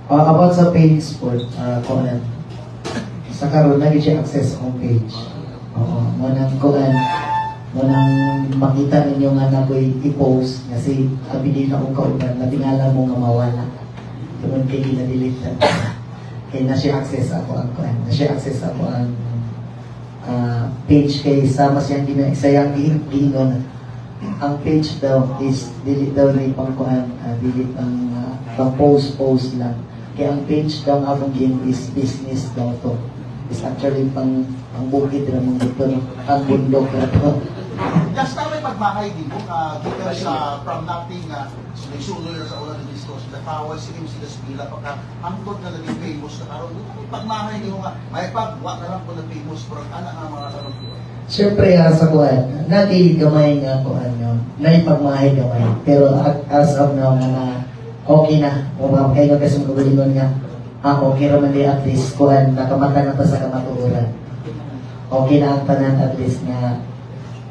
About sa page sport, kuan. Sa karon na siya access sa homepage. Oo, mo nang kuan, mo nang makita ninyo nga na ko'y i-post kasi abili na akong kauban, natingala mo nga mawala. Tungod kay gina-delete na. Kaya na siya access ako ang kuan, na siya access ako ang page kay sama siyang sayang giingon. Ang page daw is delete daw na pang kuan, delete ang pang post lang. Kaya ang page daw nga akong game is business daw to. Is actually pang bukid na mga dito, no? Ang bundok na to. Just na may pagmahay din mo, given sa from nothing, sulisulo na sa ulan ng discourse, nakawal si MC Gaspila, pagka angkot na naging famous na karoon, may pagmahay din mo nga, may pagwa na lang po na famous, pero anak nga mga karoon po. Siyempre, sa kuan, nati gamay nga kuan yun, may pagmahay gamay. Pero as of now, na okay na, kayo kasi magalingon nga, okay naman di at least kuan, nakamata na pa sa kamatuuran. Okay na ang tanan at least nga,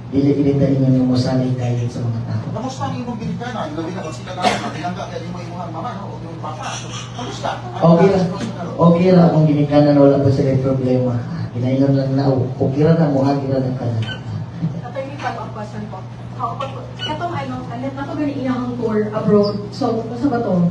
dili-dili tayo yung musalig dahil sa mga tao. Kamusta ang imong binikana? Yung labi na kung sila na, pinangga kaya yung imong mama, no? O yung papa. Kamusta? Okay lang kung ginikanan, wala pa sila problema. Kinainom lang na, okay lang na, muhagi lang ang kanan. Attorney, follow-up question po. Itong ano, nato gani iyang tour abroad. So, sa ba to?